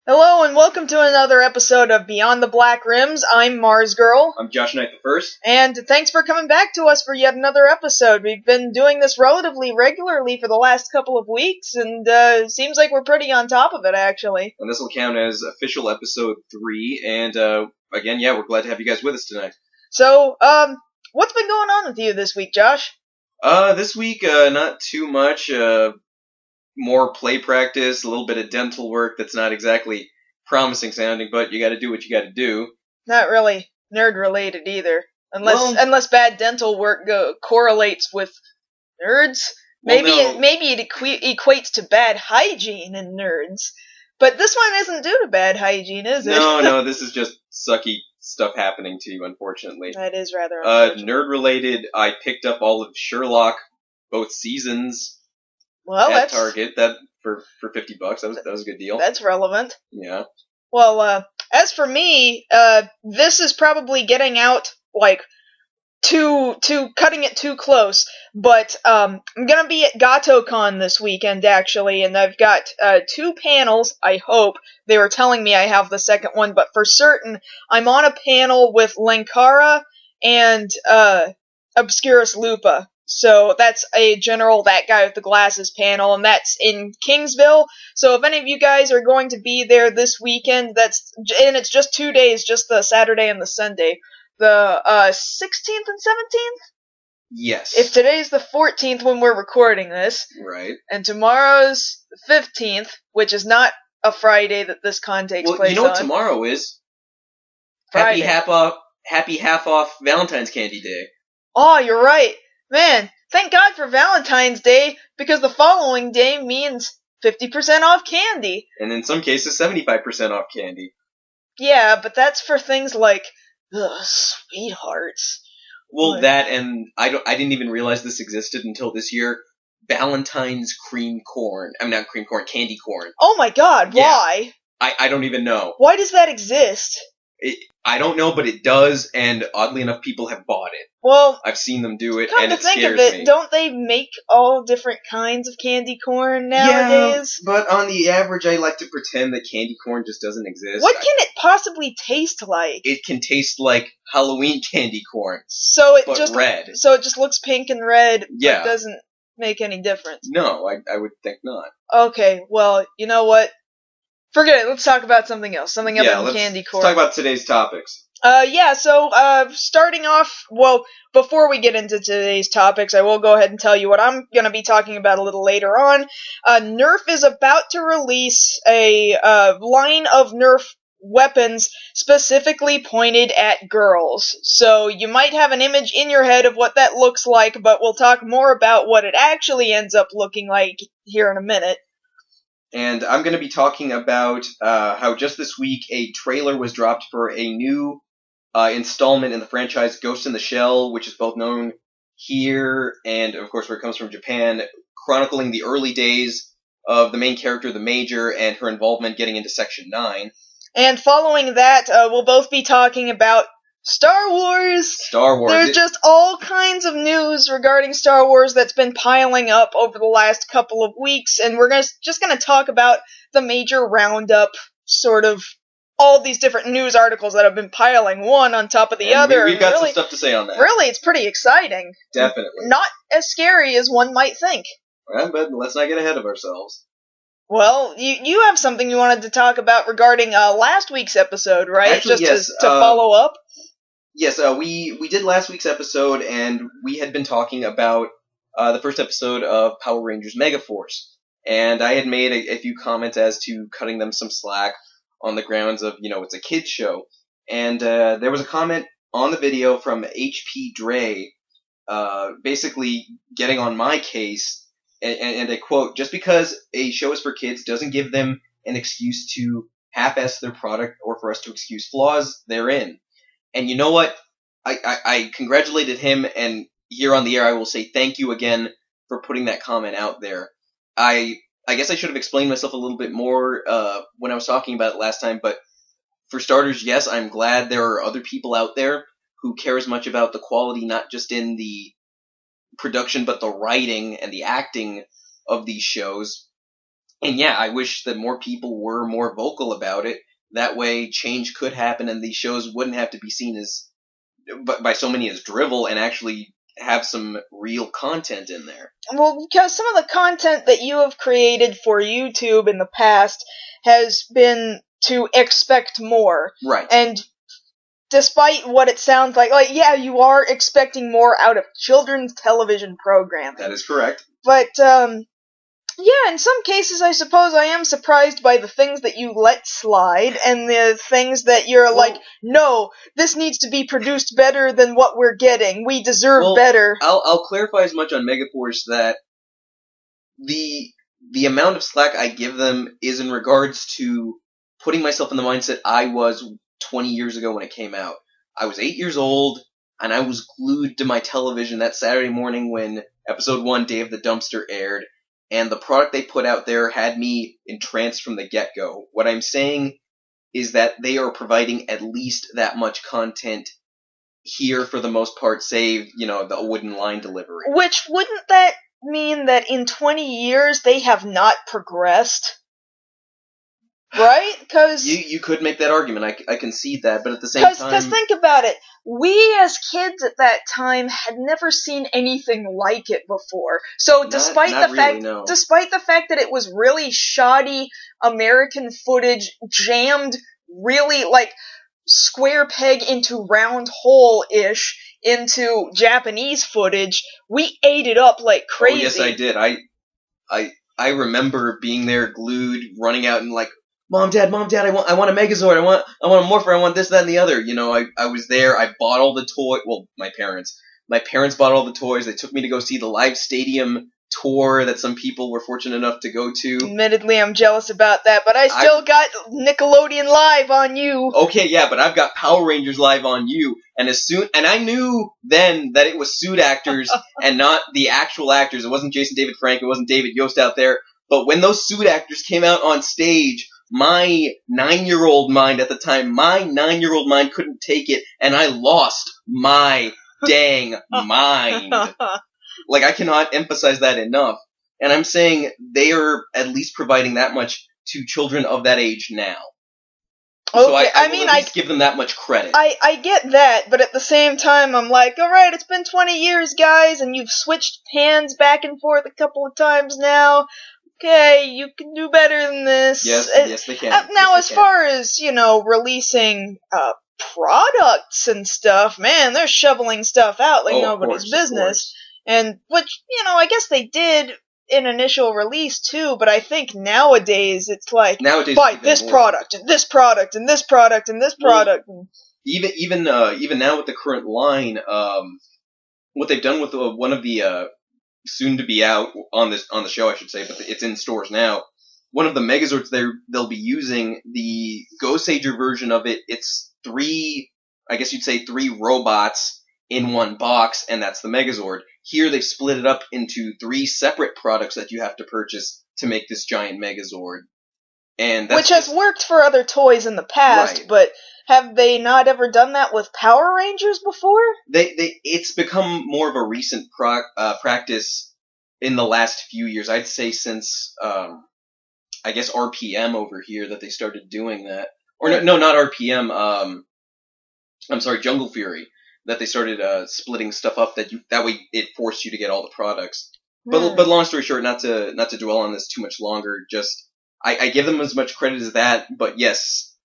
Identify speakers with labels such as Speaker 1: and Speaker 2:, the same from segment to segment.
Speaker 1: Hello and welcome to another episode of Beyond the Black Rims. I'm MarzGurl.
Speaker 2: I'm JoshKnightTheFirst.
Speaker 1: And thanks for coming back to us for yet another episode. We've been doing this relatively regularly for the last couple of weeks, and it seems like we're pretty on top of it, actually.
Speaker 2: And this will count as official episode 3, and again, we're glad to have you guys with us tonight.
Speaker 1: So, what's been going on with you this week, Josh?
Speaker 2: This week, not too much, more play practice, a little bit of dental work that's not exactly promising sounding, but you gotta do what you gotta do.
Speaker 1: Not really nerd-related either. Unless bad dental work correlates with nerds. Maybe it equates to bad hygiene in nerds. But this one isn't due to bad hygiene, is it?
Speaker 2: No, this is just sucky stuff happening to you, unfortunately.
Speaker 1: That is rather unfortunate.
Speaker 2: Nerd-related, I picked up all of Sherlock, both seasons,
Speaker 1: at
Speaker 2: Target, that for $50. That was a good deal.
Speaker 1: That's relevant.
Speaker 2: Yeah.
Speaker 1: Well, as for me, this is probably getting out, too cutting it too close, but I'm gonna be at GATOCon this weekend, actually, and I've got 2 panels, I hope. They were telling me I have the second one, but for certain, I'm on a panel with Lankara and Obscurus Lupa. So that's a general That Guy with the Glasses panel, and that's in Kingsville. So if any of you guys are going to be there this weekend, and it's just 2 days, just the Saturday and the Sunday. The 16th and 17th?
Speaker 2: Yes.
Speaker 1: If today's the 14th when we're recording this.
Speaker 2: Right.
Speaker 1: And tomorrow's the 15th, which is not a Friday that this con takes place on.
Speaker 2: Well, you know what tomorrow is?
Speaker 1: Friday.
Speaker 2: Happy half off Valentine's Candy Day.
Speaker 1: Oh, you're right. Man, thank God for Valentine's Day, because the following day means 50% off candy.
Speaker 2: And in some cases, 75% off candy.
Speaker 1: Yeah, but that's for things like, sweethearts.
Speaker 2: Well, that, and I didn't even realize this existed until this year. Valentine's cream corn. I'm not cream corn, candy corn.
Speaker 1: Oh my God, why?
Speaker 2: I don't even know.
Speaker 1: Why does that exist?
Speaker 2: I don't know, but it does, and oddly enough, people have bought it.
Speaker 1: Well,
Speaker 2: I've seen them do it,
Speaker 1: and it scares me. Don't they make all different kinds of candy corn nowadays?
Speaker 2: Yeah, but on the average, I like to pretend that candy corn just doesn't exist.
Speaker 1: What can it possibly taste like?
Speaker 2: It can taste like Halloween candy corn,
Speaker 1: but just
Speaker 2: red.
Speaker 1: So it just looks pink and red,
Speaker 2: yeah.
Speaker 1: But doesn't make any difference.
Speaker 2: No, I would think not.
Speaker 1: Okay, well, you know what? Forget it. Let's talk about something else. Something other than candy corn.
Speaker 2: Let's talk about today's topics.
Speaker 1: So starting off, before we get into today's topics, I will go ahead and tell you what I'm going to be talking about a little later on. NERF is about to release a line of NERF weapons specifically pointed at girls. So you might have an image in your head of what that looks like, but we'll talk more about what it actually ends up looking like here in a minute.
Speaker 2: And I'm going to be talking about how just this week a trailer was dropped for a new installment in the franchise Ghost in the Shell, which is both known here and, of course, where it comes from Japan, chronicling the early days of the main character, the Major, and her involvement getting into Section 9.
Speaker 1: And following that, we'll both be talking about Star Wars! There's just all kinds of news regarding Star Wars that's been piling up over the last couple of weeks, and we're just going to talk about the major roundup, sort of all these different news articles that have been piling one on top of the other.
Speaker 2: We've got some stuff to say on that.
Speaker 1: Really, it's pretty exciting.
Speaker 2: Definitely.
Speaker 1: Not as scary as one might think.
Speaker 2: Well, but let's not get ahead of ourselves.
Speaker 1: Well, you have something you wanted to talk about regarding last week's episode, right?
Speaker 2: Actually,
Speaker 1: yes. To follow up?
Speaker 2: Yes, we did last week's episode, and we had been talking about the first episode of Power Rangers Megaforce. And I had made a few comments as to cutting them some slack on the grounds of, it's a kid's show. And there was a comment on the video from HP Dre, basically getting on my case, and I quote, "Just because a show is for kids doesn't give them an excuse to half-ass their product or for us to excuse flaws therein." And you know what? I congratulated him, and here on the air I will say thank you again for putting that comment out there. I guess I should have explained myself a little bit more when I was talking about it last time, but for starters, yes, I'm glad there are other people out there who care as much about the quality, not just in the production, but the writing and the acting of these shows. And yeah, I wish that more people were more vocal about it. That way change could happen and these shows wouldn't have to be seen as, by so many as drivel, and actually have some real content in there.
Speaker 1: Well, because some of the content that you have created for YouTube in the past has been to expect more.
Speaker 2: Right.
Speaker 1: And despite what it sounds like, yeah, you are expecting more out of children's television programming.
Speaker 2: That is correct.
Speaker 1: But, yeah, in some cases, I suppose I am surprised by the things that you let slide, and the things that you're like, no, this needs to be produced better than what we're getting. We deserve better.
Speaker 2: I'll clarify as much on Megaforce that the amount of slack I give them is in regards to putting myself in the mindset I was 20 years ago when it came out. I was 8 years old, and I was glued to my television that Saturday morning when episode 1, Day of the Dumpster, aired. And the product they put out there had me entranced from the get-go. What I'm saying is that they are providing at least that much content here for the most part, save, the wooden line delivery.
Speaker 1: Which, wouldn't that mean that in 20 years they have not progressed? Right? Because
Speaker 2: you could make that argument. I concede that, but at the same time...
Speaker 1: Because think about it. We as kids at that time had never seen anything like it before. So despite the fact that it was really shoddy American footage jammed really square peg into round hole-ish into Japanese footage, we ate it up like crazy.
Speaker 2: Oh, yes, I did. I remember being there glued, running out and Mom, Dad, I want a Megazord, I want a Morpher, I want this, that, and the other. I was there, I bought all the toys, well, my parents bought all the toys, they took me to go see the live stadium tour that some people were fortunate enough to go to.
Speaker 1: Admittedly, I'm jealous about that, but I still got Nickelodeon Live on you.
Speaker 2: Okay, yeah, but I've got Power Rangers Live on you, and I knew then that it was suit actors and not the actual actors. It wasn't Jason David Frank, it wasn't David Yost out there, but when those suit actors came out on stage, my 9-year-old mind at the time, couldn't take it, and I lost my dang mind. I cannot emphasize that enough. And I'm saying they are at least providing that much to children of that age now. Okay, so I will at least give them that much credit.
Speaker 1: I get that, but at the same time, I'm like, alright, it's been 20 years, guys, and you've switched hands back and forth a couple of times now. Okay, you can do better than this.
Speaker 2: Yes, they can.
Speaker 1: Now, as far as, releasing products and stuff, man, they're shoveling stuff out like nobody's business. And, which, I guess they did in initial release too, but I think nowadays it's buy this product, and this product, and this product, and this product.
Speaker 2: Even now with the current line, what they've done with one of the, soon to be out on the show, I should say, but it's in stores now. One of the Megazords they'll be using, the Go-Sager version of it, it's three robots in one box, and that's the Megazord. Here they've split it up into 3 separate products that you have to purchase to make this giant Megazord. And
Speaker 1: which has worked for other toys in the past, right. But have they not ever done that with Power Rangers before?
Speaker 2: It's become more of a recent practice in the last few years. I'd say since, I guess RPM over here that they started doing that. Or no, not RPM, I'm sorry, Jungle Fury. That they started splitting stuff up that way it forced you to get all the products. But long story short, not to dwell on this too much longer, just I give them as much credit as that, but yes,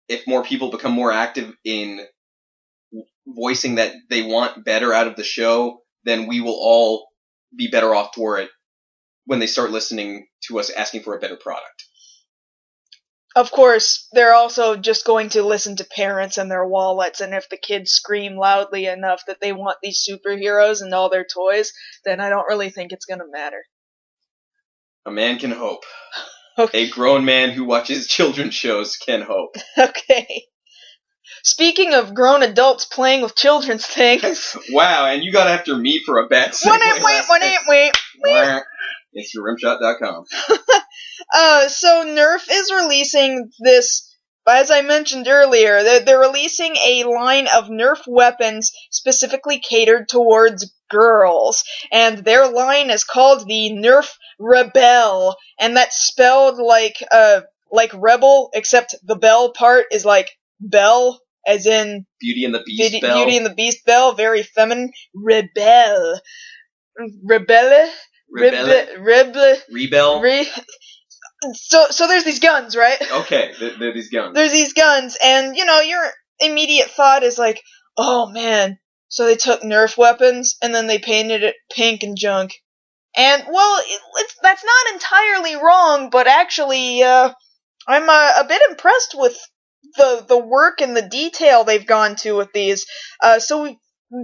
Speaker 2: if more people become more active in voicing that they want better out of the show, then we will all be better off for it when they start listening to us asking for a better product.
Speaker 1: Of course, they're also just going to listen to parents and their wallets, and if the kids scream loudly enough that they want these superheroes and all their toys, then I don't really think it's going to matter.
Speaker 2: A man can hope.
Speaker 1: Okay.
Speaker 2: A grown man who watches children's shows can hope.
Speaker 1: Okay. Speaking of grown adults playing with children's things...
Speaker 2: Wow, and you got after me for a bad segue.
Speaker 1: Wait.
Speaker 2: It's your rimshot.com.
Speaker 1: So NERF is releasing this, as I mentioned earlier, they're releasing a line of NERF weapons specifically catered towards girls, and their line is called the NERF Rebelle, and that's spelled like rebel, except the bell part is like belle, as in
Speaker 2: Beauty and the Beast bell.
Speaker 1: Beauty and the Beast bell, very feminine. Rebelle. Rebelle?
Speaker 2: Rebelle?
Speaker 1: So there's these guns, right?
Speaker 2: Okay, there are these guns.
Speaker 1: There's these guns, and, your immediate thought is like, oh man, so they took Nerf weapons, and then they painted it pink and junk. And, well, that's not entirely wrong, but actually, I'm a bit impressed with the work and the detail they've gone to with these. So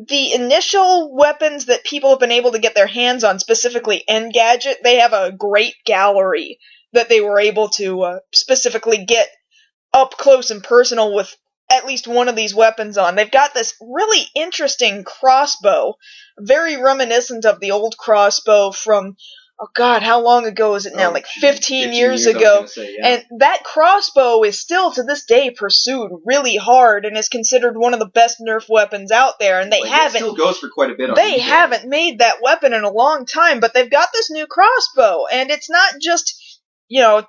Speaker 1: the initial weapons that people have been able to get their hands on, specifically Engadget, they have a great gallery that they were able to specifically get up close and personal with at least one of these weapons on. They've got this really interesting crossbow, very reminiscent of the old crossbow from, oh god, how long ago is it now? 15 years ago.
Speaker 2: Say, yeah.
Speaker 1: And that crossbow is still to this day pursued really hard and is considered one of the best Nerf weapons out there. And
Speaker 2: it still goes for quite a bit on
Speaker 1: They
Speaker 2: eBay.
Speaker 1: haven't made that weapon in a long time, but they've got this new crossbow, and it's not just,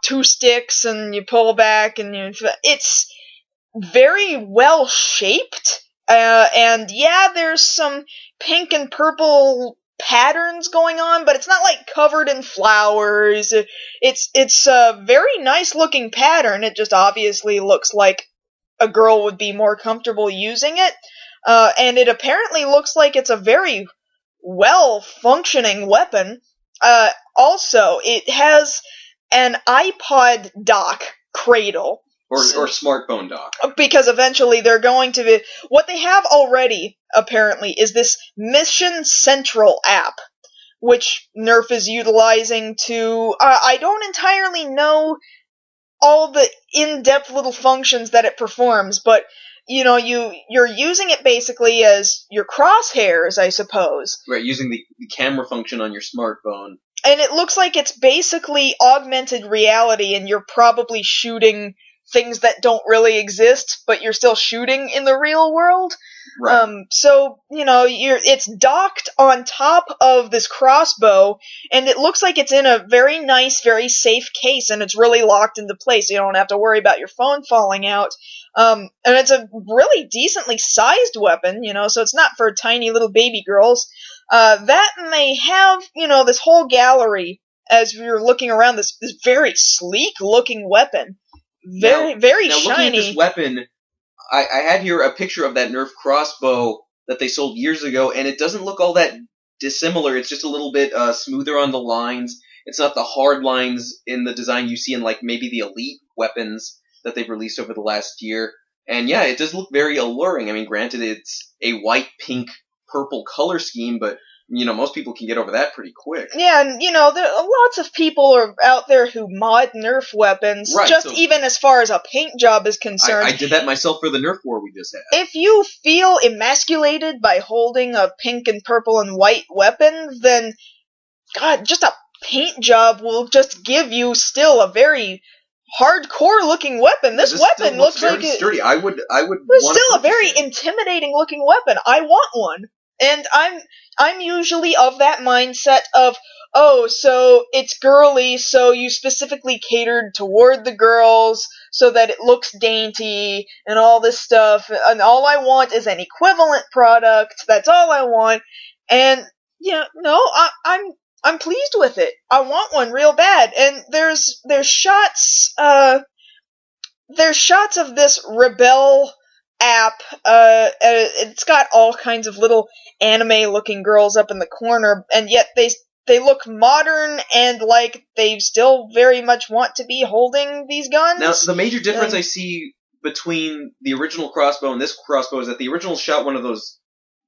Speaker 1: two sticks and you pull back and it's very well shaped. And yeah, there's some pink and purple patterns going on, but it's not like covered in flowers. It's a very nice looking pattern. It just obviously looks like a girl would be more comfortable using it. And it apparently looks like it's a very well functioning weapon. Also, it has an iPod dock cradle.
Speaker 2: Or smartphone dock.
Speaker 1: Because eventually they're going to be... What they have already, apparently, is this Mission Central app, which NERF is utilizing to... I don't entirely know all the in-depth little functions that it performs, but, you're using it basically as your crosshairs, I suppose.
Speaker 2: Right, using the camera function on your smartphone.
Speaker 1: And it looks like it's basically augmented reality, and you're probably shooting things that don't really exist, but you're still shooting in the real world.
Speaker 2: Right.
Speaker 1: So, it's docked on top of this crossbow, and it looks like it's in a very nice, very safe case, and it's really locked into place, so you don't have to worry about your phone falling out. And it's a really decently sized weapon, so it's not for tiny little baby girls. That, and they have, this whole gallery, as we were looking around, this very sleek looking weapon. Very shiny.
Speaker 2: Looking at this weapon, I had here a picture of that Nerf crossbow that they sold years ago, and it doesn't look all that dissimilar. It's just a little bit smoother on the lines. It's not the hard lines in the design you see in, maybe the Elite weapons that they've released over the last year. And yeah, it does look very alluring. I mean, granted, it's a white, pink, purple color scheme, but most people can get over that pretty quick.
Speaker 1: Yeah, and, there are lots of people are out there who mod Nerf weapons,
Speaker 2: right,
Speaker 1: even as far as a paint job is concerned.
Speaker 2: I did that myself for the Nerf war we just had.
Speaker 1: If you feel emasculated by holding a pink and purple and white weapon, then, God, just a paint job will just give you still a very hardcore-looking weapon. This weapon looks like
Speaker 2: very sturdy. I would.
Speaker 1: It's still a very intimidating-looking weapon. I want one. And I'm usually of that mindset of, oh, so it's girly, so you specifically catered toward the girls so that it looks dainty and all this stuff, and all I want is an equivalent product. That's all I want. And I'm pleased with it. I want one real bad. And there's shots of this Rebelle app. It's got all kinds of little anime-looking girls up in the corner, and yet they look modern and like they still very much want to be holding these guns.
Speaker 2: Now, the major difference I see between the original crossbow and this crossbow is that the original shot one of those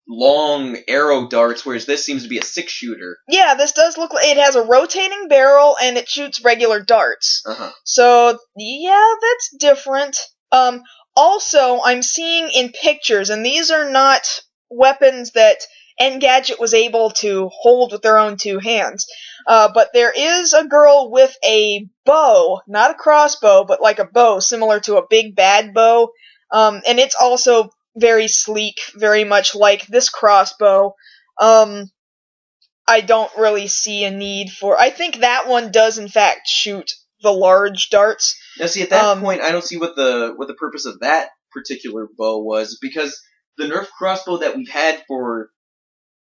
Speaker 2: long arrow darts, whereas this seems to be a 6-shooter.
Speaker 1: Yeah, this does look like it has a rotating barrel and it shoots regular darts.
Speaker 2: Uh-huh.
Speaker 1: So, yeah, that's different. Also, I'm seeing in pictures, and these are not weapons that Engadget was able to hold with their own two hands, but there is a girl with a bow, not a crossbow, but like a bow, similar to a big bad bow, and it's also very sleek, very much like this crossbow. I don't really see a need for... I think that one does, in fact, shoot the large darts.
Speaker 2: Now, see, at that point, I don't see what the purpose of that particular bow was, because the Nerf crossbow that we've had for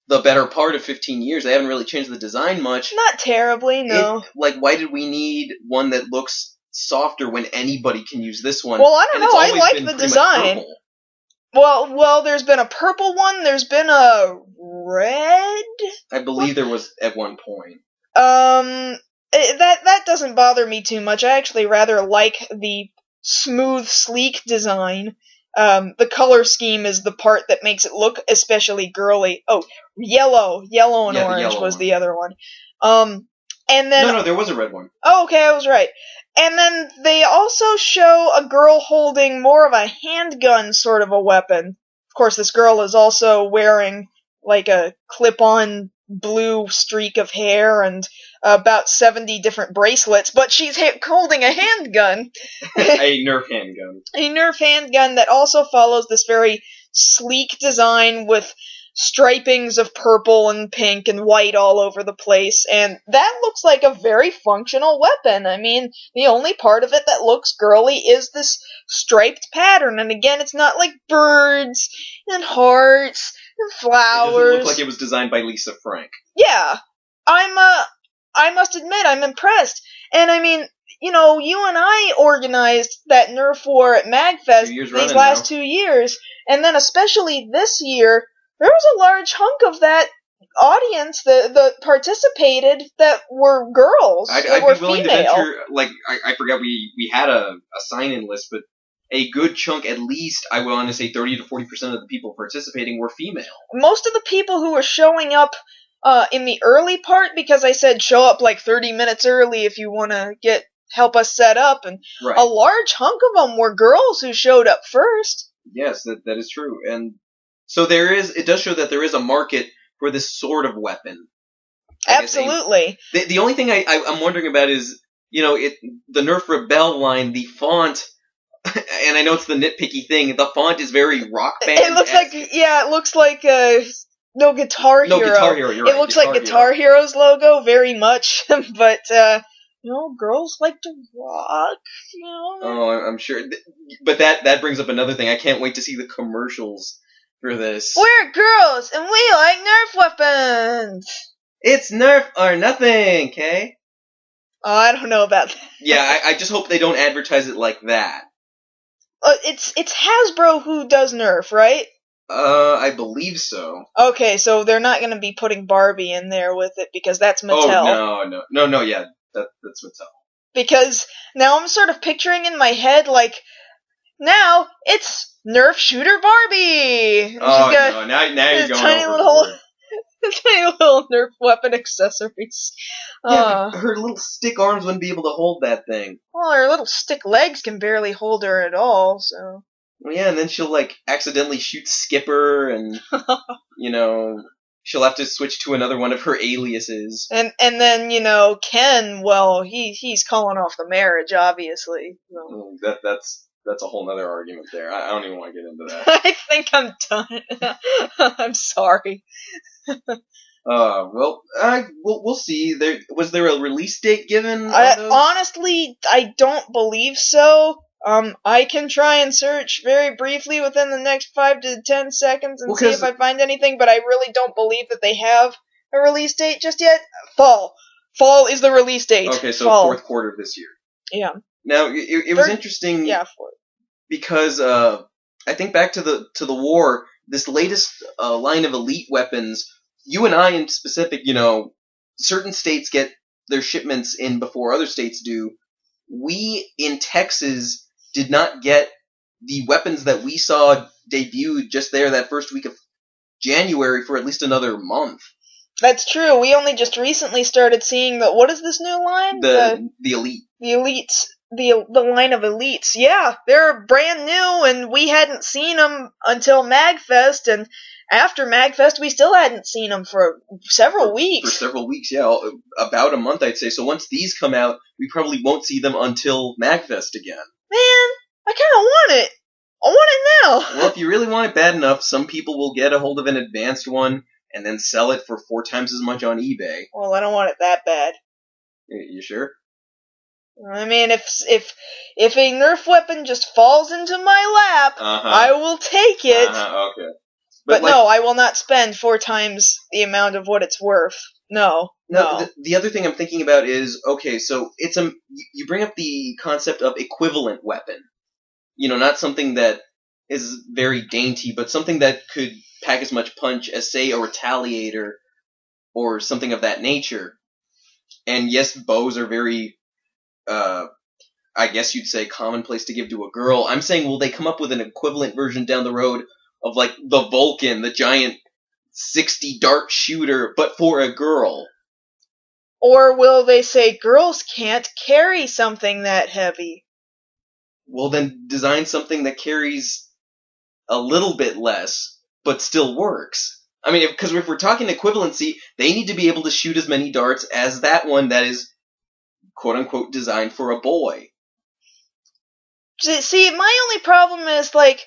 Speaker 2: the better part of 15 years, they haven't really changed the design much.
Speaker 1: Not terribly, no.
Speaker 2: Why did we need one that looks softer when anybody can use this one?
Speaker 1: Well, I don't know, I like the design. Well, there's been a purple one, there's been a red?
Speaker 2: I believe there was at one point.
Speaker 1: That doesn't bother me too much. I actually rather like the smooth, sleek design. The color scheme is the part that makes it look especially girly. Oh, yellow and orange was the other one. And then...
Speaker 2: No, there was a red one.
Speaker 1: Oh, okay, I was right. And then they also show a girl holding more of a handgun sort of a weapon. Of course, this girl is also wearing, like, a clip-on blue streak of hair and about 70 different bracelets, but she's holding a handgun.
Speaker 2: A Nerf handgun.
Speaker 1: A Nerf handgun that also follows this very sleek design with stripings of purple and pink and white all over the place, and that looks like a very functional weapon. I mean, the only part of it that looks girly is this striped pattern, and again, it's not like birds and hearts and flowers.
Speaker 2: It doesn't look like it was designed by Lisa Frank.
Speaker 1: Yeah, I must admit, I'm impressed. And I mean, you know, you and I organized that Nerf war at MagFest these last 2 years, and then especially this year, there was a large hunk of that audience that participated that were girls,
Speaker 2: I'd
Speaker 1: were
Speaker 2: be willing
Speaker 1: female.
Speaker 2: to venture, like, I forgot we had a sign-in list, but a good chunk, at least, I want to say 30 to 40% of the people participating were female.
Speaker 1: Most of the people who were showing up in the early part, because I said show up like 30 minutes early if you want to help us set up, and
Speaker 2: right.
Speaker 1: A large hunk of them were girls who showed up first.
Speaker 2: Yes, that is true. And so it does show that there is a market for this sort of weapon.
Speaker 1: Absolutely.
Speaker 2: The only thing I'm wondering about is, you know, the Nerf Rebelle line, the font, and I know it's the nitpicky thing, the font is very Rock Band.
Speaker 1: It looks like no Guitar Hero.
Speaker 2: No Guitar Hero, you're right.
Speaker 1: It looks like Guitar Hero's logo very much, but you know, girls like to rock, you know.
Speaker 2: Oh, I'm sure. But that brings up another thing. I can't wait to see the commercials for this.
Speaker 1: We're girls, and we like Nerf weapons!
Speaker 2: It's Nerf or nothing, okay?
Speaker 1: Oh, I don't know about that.
Speaker 2: Yeah, I just hope they don't advertise it like that.
Speaker 1: It's Hasbro who does Nerf, right?
Speaker 2: I believe so.
Speaker 1: Okay, so they're not going to be putting Barbie in there with it, because that's Mattel.
Speaker 2: Oh, no, yeah, that's Mattel.
Speaker 1: Because now I'm sort of picturing in my head, like, now it's Nerf Shooter Barbie!
Speaker 2: Oh, no, now you're going over.
Speaker 1: Tiny little Nerf weapon accessories.
Speaker 2: Yeah, her little stick arms wouldn't be able to hold that thing.
Speaker 1: Well, her little stick legs can barely hold her at all, so...
Speaker 2: Well, yeah, and then she'll, like, accidentally shoot Skipper, and, you know, she'll have to switch to another one of her aliases.
Speaker 1: And then, you know, Ken, well, he's calling off the marriage, obviously. So.
Speaker 2: That's a whole other argument there. I don't even want to get into that.
Speaker 1: I think I'm done. I'm sorry.
Speaker 2: We'll see. Was there a release date given?
Speaker 1: Honestly, I don't believe so. I can try and search very briefly within the next 5 to 10 seconds and see if I find anything, but I really don't believe that they have a release date just yet. Fall is the release date.
Speaker 2: Okay, so
Speaker 1: Fall.
Speaker 2: fourth quarter of this year.
Speaker 1: Yeah.
Speaker 2: Now, it was interesting.
Speaker 1: Yeah, fourth.
Speaker 2: Because I think back to the war, this latest line of elite weapons, you and I in specific, you know, certain states get their shipments in before other states do. We in Texas did not get the weapons that we saw debuted just there that first week of January for at least another month. That's
Speaker 1: true. We only just recently started seeing what is this new line?
Speaker 2: The elite.
Speaker 1: The elites. The line of elites. Yeah, they're brand new, and we hadn't seen them until MagFest, and after MagFest, we still hadn't seen them for several weeks.
Speaker 2: For several weeks, yeah. About a month, I'd say. So once these come out, we probably won't see them until MagFest again.
Speaker 1: Man, I kind of want it. I want it now.
Speaker 2: Well, if you really want it bad enough, some people will get a hold of an advanced one, and then sell it for 4 times as much on eBay.
Speaker 1: Well, I don't want it that bad.
Speaker 2: You sure?
Speaker 1: I mean, if a Nerf weapon just falls into my lap, I will take it.
Speaker 2: Okay.
Speaker 1: But no, I will not spend 4 times the amount of what it's worth. No.
Speaker 2: The other thing I'm thinking about is, okay, so it's you bring up the concept of equivalent weapon. Not something that is very dainty, but something that could pack as much punch as, say, a retaliator or something of that nature. And yes, bows are very, I guess you'd say, commonplace to give to a girl. I'm saying, will they come up with an equivalent version down the road of, like, the Vulcan, the giant 60 dart shooter, but for a girl?
Speaker 1: Or will they say girls can't carry something that heavy?
Speaker 2: Well, then design something that carries a little bit less, but still works. I mean, because if we're talking equivalency, they need to be able to shoot as many darts as that one that is, quote-unquote, designed for a boy.
Speaker 1: See, my only problem is, like,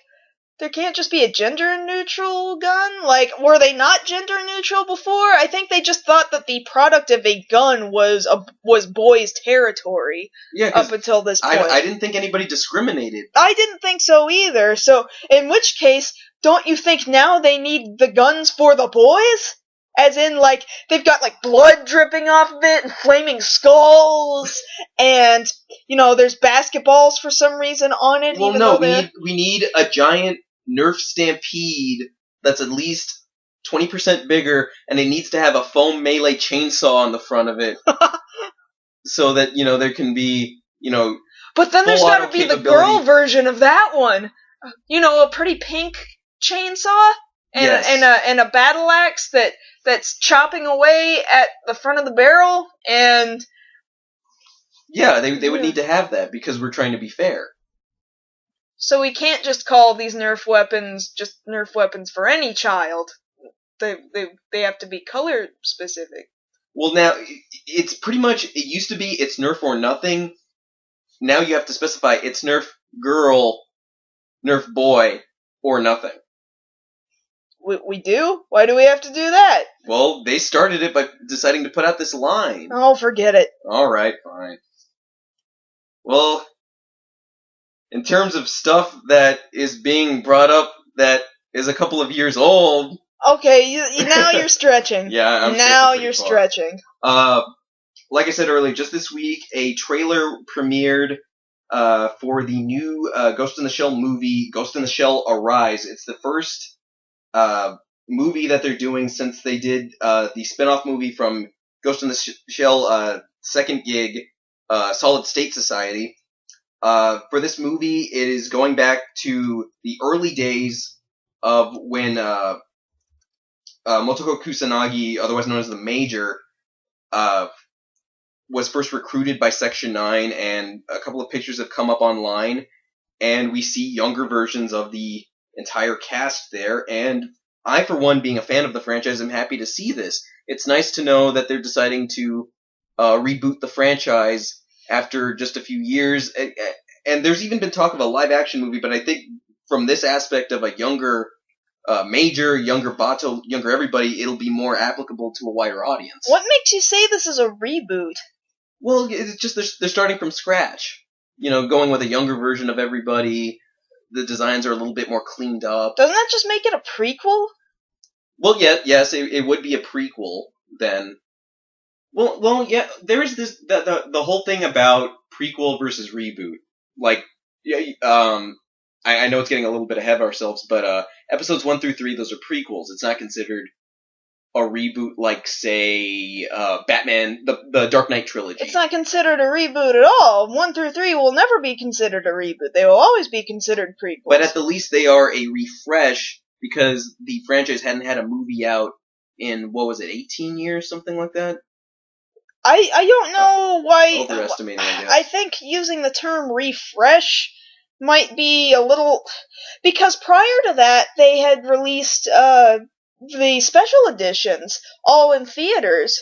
Speaker 1: there can't just be a gender-neutral gun? Like, were they not gender-neutral before? I think they just thought that the product of a gun was boys' territory up until this point.
Speaker 2: I didn't think anybody discriminated.
Speaker 1: I didn't think so either. So, in which case, don't you think now they need the guns for the boys? As in, like, they've got, like, blood dripping off of it, and flaming skulls, and, there's basketballs for some reason on it.
Speaker 2: Well, no, we need a giant Nerf Stampede that's at least 20% bigger, and it needs to have a foam melee chainsaw on the front of it. So that, there can be,
Speaker 1: But then there's gotta be the girl version of that one. A pretty pink chainsaw? And a battle axe that's chopping away at the front of the barrel, and...
Speaker 2: Yeah, they would need to have that, because we're trying to be fair.
Speaker 1: So we can't just call these Nerf weapons just Nerf weapons for any child. They have to be color specific. Well,
Speaker 2: now, it's pretty much, it used to be it's Nerf or nothing. Now you have to specify it's Nerf girl, Nerf boy, or nothing.
Speaker 1: We do? Why do we have to do that?
Speaker 2: Well, they started it by deciding to put out this line.
Speaker 1: Oh, forget it.
Speaker 2: Alright, fine. Well, in terms of stuff that is being brought up that is a couple of years old...
Speaker 1: Okay, now you're stretching.
Speaker 2: Yeah,
Speaker 1: now you're stretching.
Speaker 2: Like I said earlier, just this week, a trailer premiered for the new Ghost in the Shell movie, Ghost in the Shell Arise. It's the first movie that they're doing since they did the spin-off movie from Ghost in the Shell second gig, Solid State Society. For this movie, it is going back to the early days of when Motoko Kusanagi, otherwise known as the Major, was first recruited by Section 9, and a couple of pictures have come up online, and we see younger versions of the entire cast there, and I, for one, being a fan of the franchise, am happy to see this. It's nice to know that they're deciding to reboot the franchise after just a few years, and there's even been talk of a live-action movie, but I think from this aspect of a younger Major, younger Bato, younger everybody, it'll be more applicable to a wider audience.
Speaker 1: What makes you say this is a reboot?
Speaker 2: Well, it's just they're starting from scratch. Going with a younger version of everybody. The designs are a little bit more cleaned up.
Speaker 1: Doesn't that just make it a prequel?
Speaker 2: Well, yes, it would be a prequel then. Well, yeah. There is this the whole thing about prequel versus reboot. Like, I know it's getting a little bit ahead of ourselves, but episodes 1 through 3, those are prequels. It's not considered a reboot like, say, Batman, the Dark Knight trilogy.
Speaker 1: It's not considered a reboot at all. 1 through 3 will never be considered a reboot. They will always be considered prequels.
Speaker 2: But at the least they are a refresh, because the franchise hadn't had a movie out in, 18 years, something like that?
Speaker 1: I don't know why...
Speaker 2: Overestimating, I guess.
Speaker 1: I think using the term refresh might be a little... Because prior to that, they had released the special editions, all in theaters.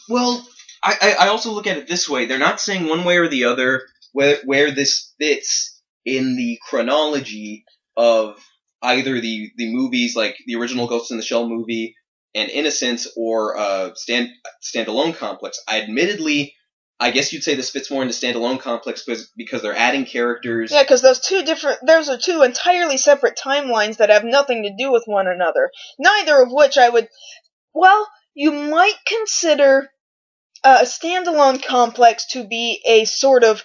Speaker 2: Well, I also look at it this way. They're not saying one way or the other where this fits in the chronology of either the movies, like the original Ghost in the Shell movie and Innocence or Standalone Complex. I guess you'd say this fits more into Standalone Complex because they're adding characters.
Speaker 1: Yeah, because those are two entirely separate timelines that have nothing to do with one another. Neither of which you might consider a Standalone Complex to be a sort of,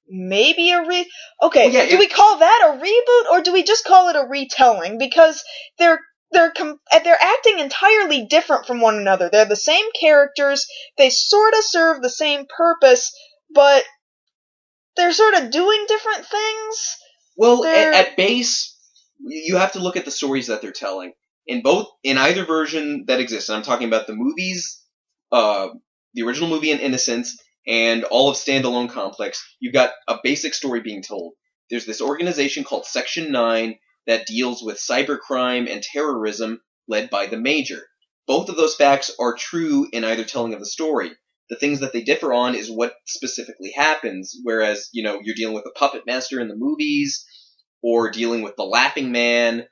Speaker 1: maybe do we call that a reboot, or do we just call it a retelling? Because they're acting entirely different from one another. They're the same characters, they sort of serve the same purpose, but they're sort of doing different things.
Speaker 2: Well, at base, you have to look at the stories that they're telling. In either version that exists, and I'm talking about the movies, the original movie in Innocence, and all of Standalone Complex, you've got a basic story being told. There's this organization called Section 9 that deals with cybercrime and terrorism led by the Major. Both of those facts are true in either telling of the story. The things that they differ on is what specifically happens, whereas, you're dealing with a puppet master in the movies, or dealing with the Laughing Man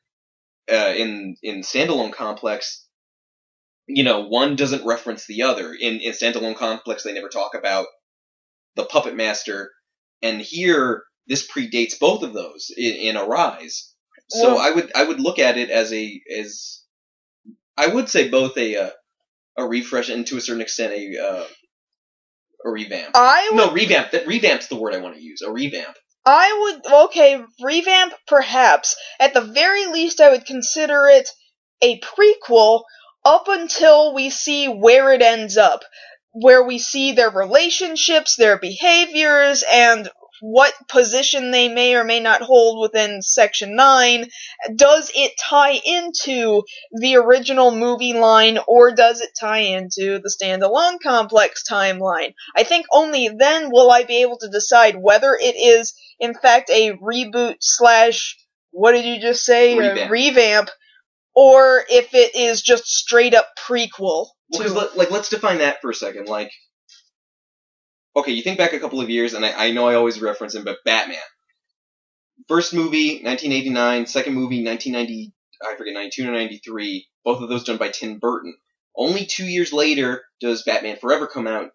Speaker 2: in Standalone Complex. One doesn't reference the other. In Standalone Complex, they never talk about the puppet master, and here, this predates both of those in Arise. So I would look at it as I would say both a refresh and to a certain extent a revamp. Revamp. Revamp's the word I want to use. A revamp.
Speaker 1: Revamp perhaps. At the very least, I would consider it a prequel up until we see where it ends up, where we see their relationships, their behaviors, and what position they may or may not hold within Section 9. Does it tie into the original movie line, or does it tie into the Standalone Complex timeline? I think only then will I be able to decide whether it is, in fact, a reboot / what did you just say?
Speaker 2: Revamp.
Speaker 1: A revamp, or if it is just straight up prequel.
Speaker 2: Let's define that for a second. Okay, you think back a couple of years, and I know I always reference him, but Batman. First movie, 1989. Second movie, 1990, I forget, 92 or 93. Both of those done by Tim Burton. Only 2 years later does Batman Forever come out,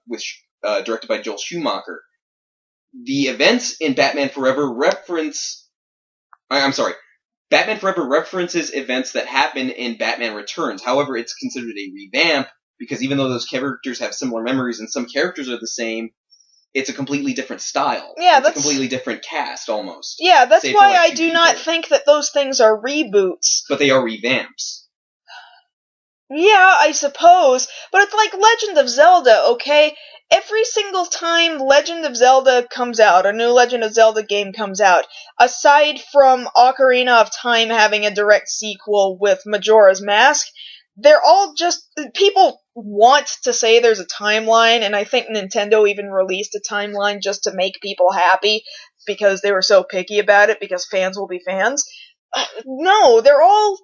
Speaker 2: directed by Joel Schumacher. The events in Batman Forever Batman Forever references events that happen in Batman Returns. However, it's considered a revamp, because even though those characters have similar memories and some characters are the same, it's a completely different style.
Speaker 1: Yeah,
Speaker 2: it's a completely different cast, almost.
Speaker 1: Yeah, that's why I do not think that those things are reboots.
Speaker 2: But they are revamps.
Speaker 1: Yeah, I suppose. But it's like Legend of Zelda, okay? Every single time Legend of Zelda comes out, a new Legend of Zelda game comes out, aside from Ocarina of Time having a direct sequel with Majora's Mask, they're all just... People want to say there's a timeline, and I think Nintendo even released a timeline just to make people happy, because they were so picky about it, because fans will be fans. No, they're all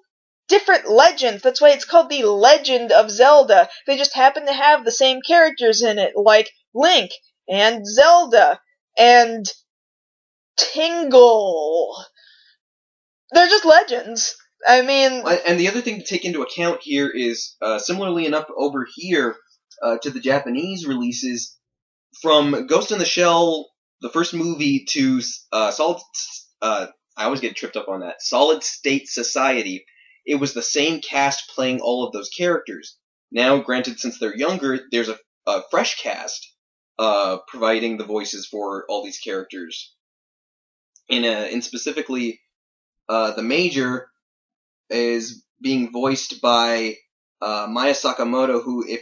Speaker 1: different legends. That's why it's called the Legend of Zelda. They just happen to have the same characters in it, like Link, and Zelda, and Tingle. They're just legends. I mean...
Speaker 2: And the other thing to take into account here is, similarly enough over here to the Japanese releases, from Ghost in the Shell, the first movie, to I always get tripped up on that, Solid State Society, it was the same cast playing all of those characters. Now, granted, since they're younger, there's a fresh cast providing the voices for all these characters. And specifically, the Major is being voiced by Maya Sakamoto, who, if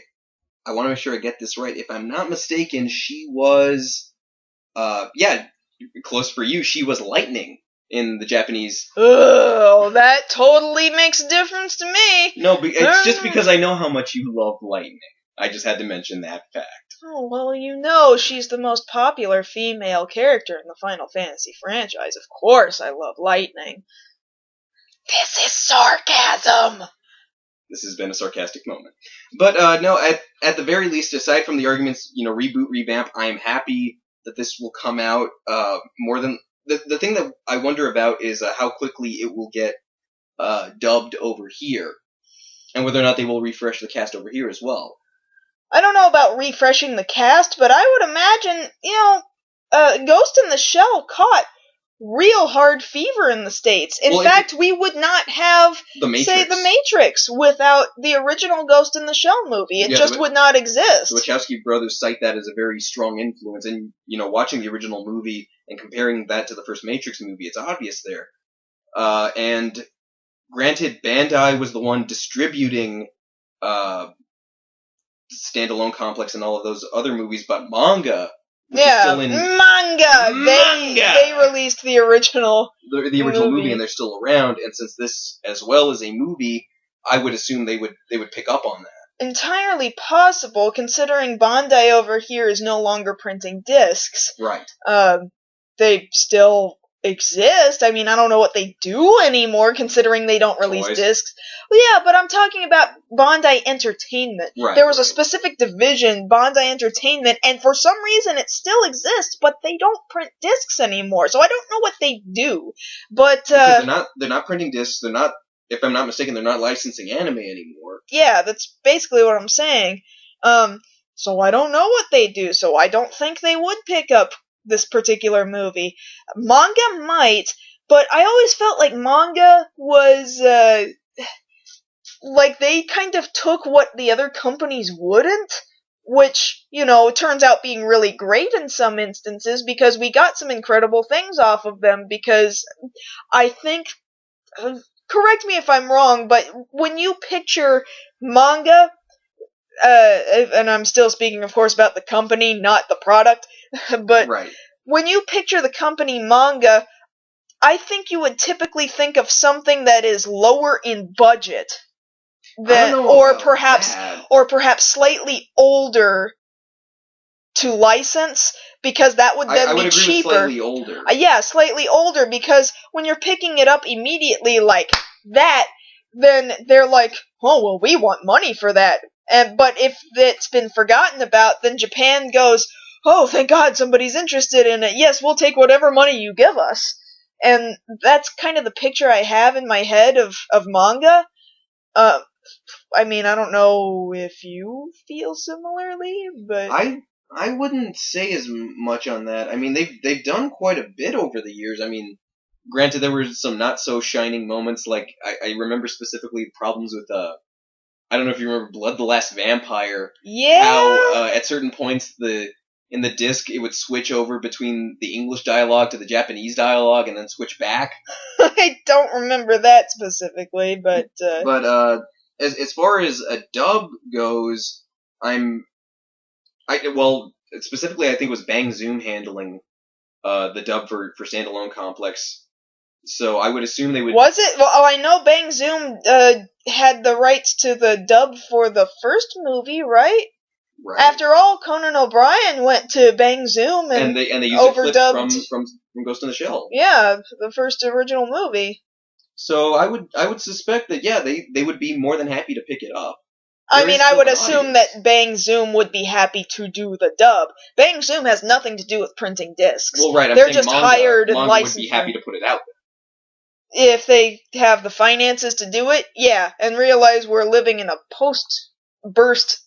Speaker 2: I want to make sure I get this right, if I'm not mistaken, she was, close for you, she was Lightning in the Japanese.
Speaker 1: Oh, that totally makes a difference to me.
Speaker 2: No, it's just because I know how much you love Lightning. I just had to mention that fact.
Speaker 1: Oh, well, she's the most popular female character in the Final Fantasy franchise. Of course I love Lightning. This is sarcasm!
Speaker 2: This has been a sarcastic moment. But, no, at the very least, aside from the arguments, reboot, revamp, I am happy that this will come out more than... The thing that I wonder about is how quickly it will get dubbed over here. And whether or not they will refresh the cast over here as well.
Speaker 1: I don't know about refreshing the cast, but I would imagine, Ghost in the Shell caught real hard fever in the States. In fact, we would not have, say, The Matrix without the original Ghost in the Shell movie. It just would not exist.
Speaker 2: The Wachowski brothers cite that as a very strong influence, and, watching the original movie and comparing that to the first Matrix movie, it's obvious there. And granted, Bandai was the one distributing Standalone Complex and all of those other movies, but manga...
Speaker 1: manga! They released the original
Speaker 2: the original movie, and they're still around, and since this as well is a movie, I would assume they would pick up on that.
Speaker 1: Entirely possible, considering Bandai over here is no longer printing discs.
Speaker 2: Right.
Speaker 1: They still exist. I mean, I don't know what they do anymore, considering they don't release discs. Well, yeah, but I'm talking about Bandai Entertainment.
Speaker 2: Right,
Speaker 1: there was a specific division, Bandai Entertainment, and for some reason it still exists, but they don't print discs anymore, so I don't know what they do. But
Speaker 2: they're not printing discs. They're not, if I'm not mistaken, they're not licensing anime anymore.
Speaker 1: Yeah, that's basically what I'm saying. So I don't know what they do, so I don't think they would pick up this particular movie. Manga might, but I always felt like manga was, like they kind of took what the other companies wouldn't, which, turns out being really great in some instances, because we got some incredible things off of them, because I think, correct me if I'm wrong, but when you picture manga, and I'm still speaking, of course, about the company, not the product, but when you picture the company manga, I think you would typically think of something that is lower in budget, or perhaps slightly older to license, because that would then be cheaper.
Speaker 2: Slightly older.
Speaker 1: Yeah, slightly older, because when you're picking it up immediately like that, then they're like, oh, well, we want money for that. But if it's been forgotten about, then Japan goes, oh, thank God somebody's interested in it. Yes, we'll take whatever money you give us. And that's kind of the picture I have in my head of manga. I mean, I don't know if you feel similarly, but...
Speaker 2: I wouldn't say as much on that. I mean, they've done quite a bit over the years. I mean, granted, there were some not-so-shining moments, like, I remember specifically problems with, I don't know if you remember Blood the Last Vampire.
Speaker 1: Yeah!
Speaker 2: How, at certain points, in the disc, it would switch over between the English dialogue to the Japanese dialogue, and then switch back.
Speaker 1: I don't remember that specifically, but...
Speaker 2: But, as far as a dub goes, specifically I think it was Bang Zoom handling, the dub for Standalone Complex. So I would assume they would...
Speaker 1: Was it? Well, I know Bang Zoom, had the rights to the dub for the first movie, right?
Speaker 2: Right.
Speaker 1: After all, Conan O'Brien went to Bang Zoom and
Speaker 2: they used
Speaker 1: overdubbed
Speaker 2: it from Ghost in the Shell.
Speaker 1: Yeah, the first original movie.
Speaker 2: So I would suspect that they would be more than happy to pick it up.
Speaker 1: I mean, I would assume that Bang Zoom would be happy to do the dub. Bang Zoom has nothing to do with printing discs.
Speaker 2: Well, right.
Speaker 1: They're just hired and licensed.
Speaker 2: Would be happy to put it out
Speaker 1: there. If they have the finances to do it, yeah, and realize we're living in a post-burst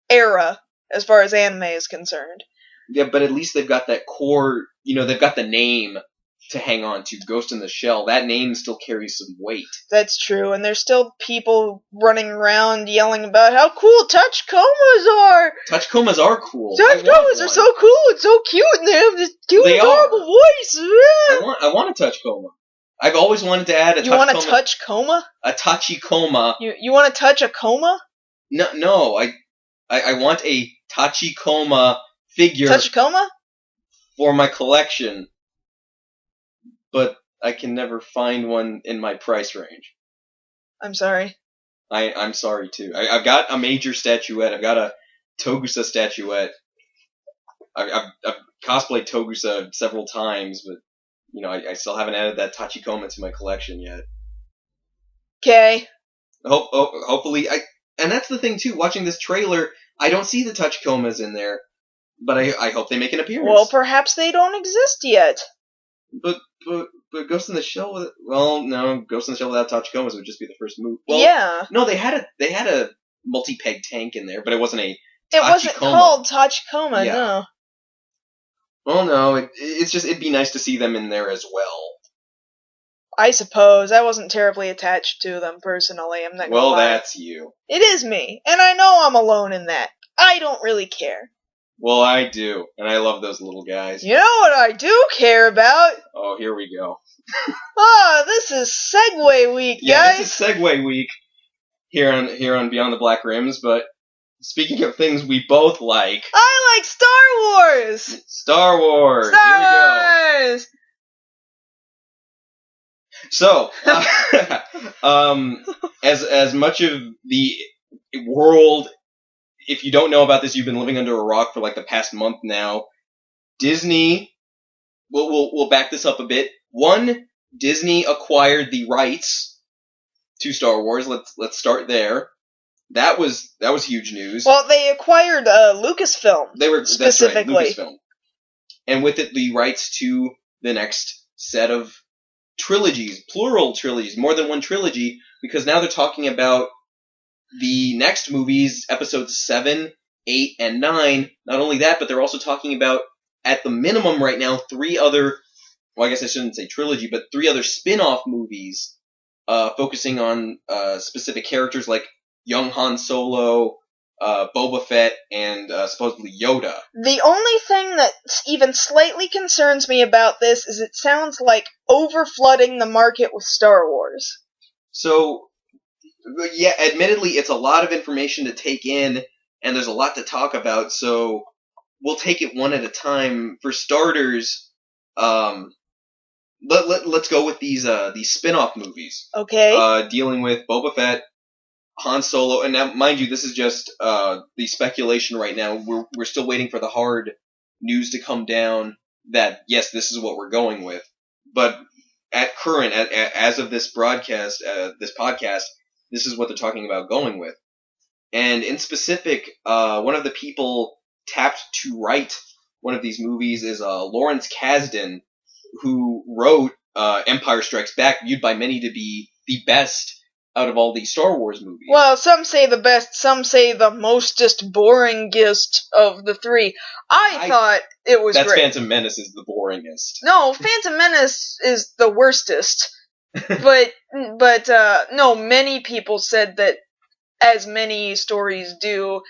Speaker 1: era as far as anime is concerned.
Speaker 2: Yeah, but at least they've got that core, they've got the name to hang on to, Ghost in the Shell. That name still carries some weight.
Speaker 1: That's true, and there's still people running around yelling about how cool Touchcomas are!
Speaker 2: Touchcomas are cool.
Speaker 1: Touchcomas are so cool and so cute, and they have this cute, adorable voice!
Speaker 2: I want a Touchcoma. I've always wanted to add a Touchcoma.
Speaker 1: You want a Touchcoma?
Speaker 2: A Tachikoma.
Speaker 1: You want to touch a coma?
Speaker 2: No, I want a Tachikoma figure.
Speaker 1: Tachikoma?
Speaker 2: For my collection. But I can never find one in my price range.
Speaker 1: I'm sorry.
Speaker 2: I'm sorry, too. I've got a major statuette. I've got a Togusa statuette. I've cosplayed Togusa several times, but, I still haven't added that Tachikoma to my collection yet.
Speaker 1: Okay.
Speaker 2: Hopefully, and that's the thing, too. Watching this trailer, I don't see the Tachikomas in there, but I hope they make an appearance.
Speaker 1: Well, perhaps they don't exist yet.
Speaker 2: But Ghost in the Shell. Well, no, Ghost in the Shell without Tachikomas would just be the first movie. Well,
Speaker 1: yeah.
Speaker 2: No, they had a multi-peg tank in there, but it wasn't a Tachikoma.
Speaker 1: It wasn't called Tachikoma,
Speaker 2: Yeah.
Speaker 1: no.
Speaker 2: Well, no, it's just it'd be nice to see them in there as well.
Speaker 1: I suppose. I wasn't terribly attached to them personally, I'm not gonna lie.
Speaker 2: Well, that's you.
Speaker 1: It is me, and I know I'm alone in that. I don't really care.
Speaker 2: Well, I do, and I love those little guys.
Speaker 1: You know what I do care about?
Speaker 2: Oh, here we go.
Speaker 1: This is Segway Week,
Speaker 2: Yeah,
Speaker 1: guys.
Speaker 2: this is Segway Week here on Beyond the Black Rims, but speaking of things we both like...
Speaker 1: I like Star Wars!
Speaker 2: Star Wars!
Speaker 1: Star
Speaker 2: Here we go.
Speaker 1: Wars!
Speaker 2: So, as much of the world, if you don't know about this, you've been living under a rock for like the past month now. Disney, we'll back this up a bit. One, Disney acquired the rights to Star Wars. Let's start there. That was huge news.
Speaker 1: Well, they acquired Lucasfilm. Specifically.
Speaker 2: That's right, Lucasfilm. And with it, the rights to the next set of trilogies, plural trilogies, more than one trilogy, because now they're talking about the next movies, episodes 7, 8, and 9. Not only that, but they're also talking about, at the minimum right now, 3 other, well, I guess I shouldn't say trilogy, but 3 other spin-off movies, focusing on specific characters like young Han Solo, Boba Fett, and supposedly Yoda.
Speaker 1: The only thing that even slightly concerns me about this is it sounds like overflooding the market with Star Wars.
Speaker 2: So, yeah, admittedly, it's a lot of information to take in, and there's a lot to talk about, so we'll take it one at a time. For starters, let's go with these spin-off movies.
Speaker 1: Okay.
Speaker 2: Dealing with Boba Fett, Han Solo, and now, mind you, this is just the speculation right now. We're still waiting for the hard news to come down that, yes, this is what we're going with. But at current, as of this broadcast, this podcast, this is what they're talking about going with. And in specific, one of the people tapped to write one of these movies is Lawrence Kasdan, who wrote Empire Strikes Back, viewed by many to be the best out of all these Star Wars movies.
Speaker 1: Well, some say the best, some say the mostest boringest of the 3. I thought it was great.
Speaker 2: Phantom Menace is the boringest.
Speaker 1: No, Phantom Menace is the worstest. but no, many people said that, as many stories do,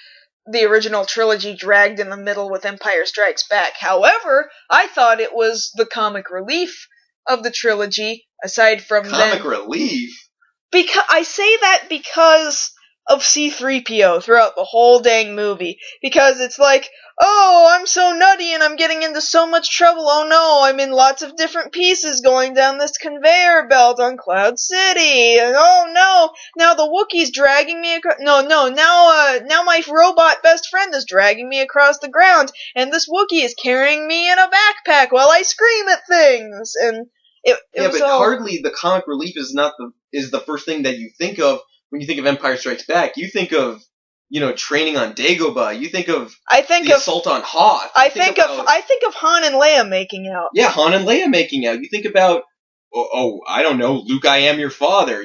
Speaker 1: the original trilogy dragged in the middle with Empire Strikes Back. However, I thought it was the comic relief of the trilogy, aside from
Speaker 2: Comic relief?
Speaker 1: I say that because of C-3PO throughout the whole dang movie. Because it's like, oh, I'm so nutty and I'm getting into so much trouble. Oh no, I'm in lots of different pieces going down this conveyor belt on Cloud City. And oh no, now the Wookiee's dragging me across. Now my robot best friend is dragging me across the ground. And this Wookiee is carrying me in a backpack while I scream at things. And
Speaker 2: hardly the comic relief is the first thing that you think of when you think of Empire Strikes Back. You think of, training on Dagobah. You think of the assault on Hoth.
Speaker 1: I think of Han and Leia making out.
Speaker 2: Yeah, Han and Leia making out. You think about, I don't know, Luke, I am your father.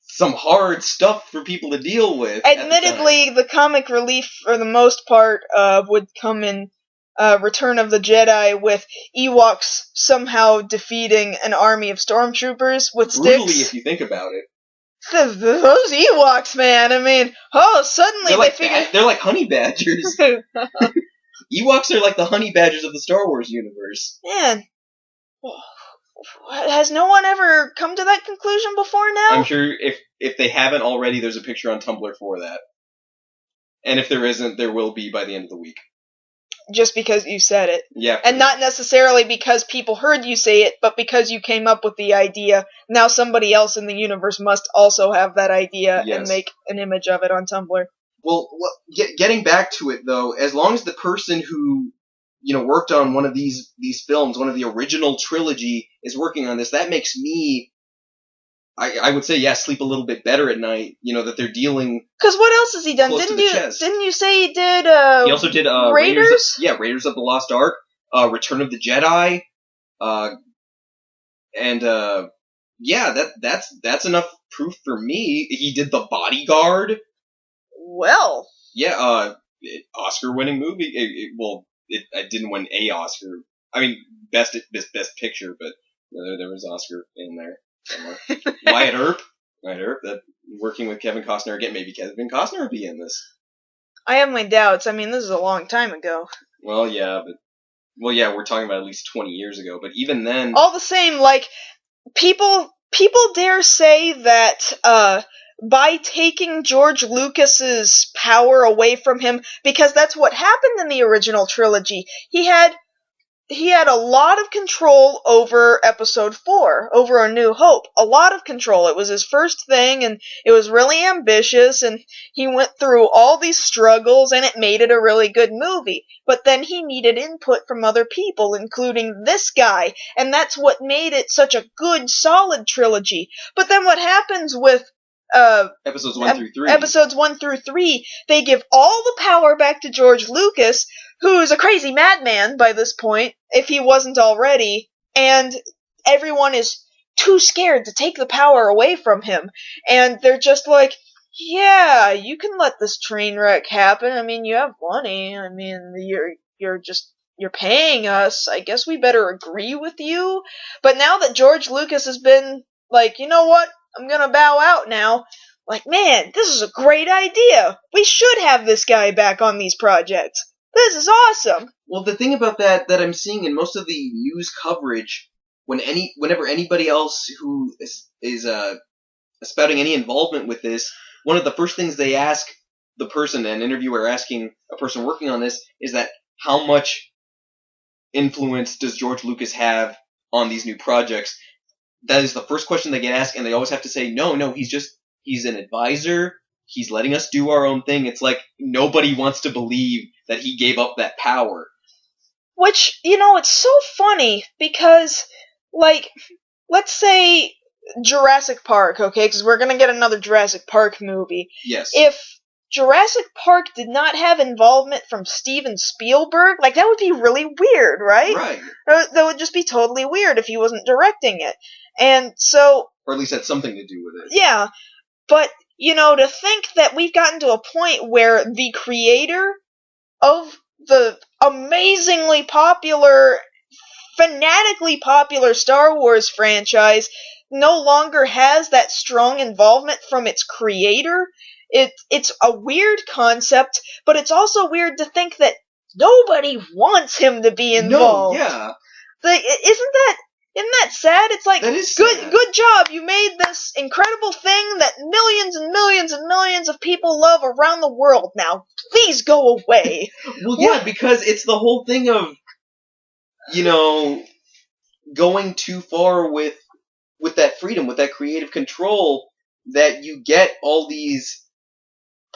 Speaker 2: Some hard stuff for people to deal with.
Speaker 1: Admittedly, the comic relief, for the most part, would come in Return of the Jedi, with Ewoks somehow defeating an army of stormtroopers with sticks.
Speaker 2: Brutally, if you think about it.
Speaker 1: Those Ewoks, man. I mean, suddenly
Speaker 2: they're like honey badgers. Ewoks are like the honey badgers of the Star Wars universe.
Speaker 1: Man, has no one ever come to that conclusion before now?
Speaker 2: I'm sure if they haven't already, there's a picture on Tumblr for that. And if there isn't, there will be by the end of the week.
Speaker 1: Just because you said it.
Speaker 2: Yeah.
Speaker 1: And not necessarily because people heard you say it, but because you came up with the idea. Now somebody else in the universe must also have that idea and make an image of it on Tumblr.
Speaker 2: Well, getting back to it, though, as long as the person who, worked on one of these films, one of the original trilogy, is working on this, that makes me, I would say, sleep a little bit better at night, that they're dealing.
Speaker 1: Because what else has he done? Didn't you say he did,
Speaker 2: he also did,
Speaker 1: Raiders?
Speaker 2: Raiders of the Lost Ark, Return of the Jedi, Yeah, that's enough proof for me. He did The Bodyguard.
Speaker 1: Well.
Speaker 2: Yeah, Oscar-winning movie. It didn't win a Oscar. I mean, best picture, but there was Oscar in there somewhere. Wyatt Earp, that working with Kevin Costner again. Maybe Kevin Costner would be in this.
Speaker 1: I have my doubts. I mean, this is a long time ago.
Speaker 2: Well, yeah, we're talking about at least 20 years ago. But even then,
Speaker 1: all the same, like people dare say that by taking George Lucas's power away from him, because that's what happened in the original trilogy. He had a lot of control over Episode 4, over A New Hope. A lot of control. It was his first thing, and it was really ambitious, and he went through all these struggles, and it made it a really good movie. But then he needed input from other people, including this guy, and that's what made it such a good, solid trilogy. But then what happens with
Speaker 2: episodes 1 through 3.
Speaker 1: Episodes 1 through 3, they give all the power back to George Lucas, who's a crazy madman by this point, if he wasn't already, and everyone is too scared to take the power away from him, and they're just like, yeah, you can let this train wreck happen. I mean, you have money. I mean, you're paying us. I guess we better agree with you. But now that George Lucas has been like, you know what? I'm gonna bow out now. Like, man, this is a great idea. We should have this guy back on these projects. This is awesome.
Speaker 2: Well, the thing about that I'm seeing in most of the news coverage, whenever anybody else who is spouting any involvement with this, one of the first things they ask the person, an interviewer asking a person working on this, is that how much influence does George Lucas have on these new projects? That is the first question they get asked, and they always have to say, no, he's an advisor. He's letting us do our own thing. It's like nobody wants to believe that he gave up that power.
Speaker 1: Which, it's so funny because, like, let's say Jurassic Park, okay, because we're going to get another Jurassic Park movie.
Speaker 2: Yes.
Speaker 1: If Jurassic Park did not have involvement from Steven Spielberg, like, that would be really weird, right?
Speaker 2: Right.
Speaker 1: That would just be totally weird if he wasn't directing it. And so...
Speaker 2: Or at least had something to do with it.
Speaker 1: Yeah, but, to think that we've gotten to a point where the creator of the amazingly popular, fanatically popular Star Wars franchise no longer has that strong involvement from its creator. It's a weird concept, but it's also weird to think that nobody wants him to be involved.
Speaker 2: No, yeah.
Speaker 1: Like, isn't that sad? It's like,
Speaker 2: that is
Speaker 1: sad. Good job, you made this incredible thing that millions and millions and millions of people love around the world. Now, please go away.
Speaker 2: Well, yeah, because it's the whole thing of, going too far with that freedom, with that creative control, that you get all these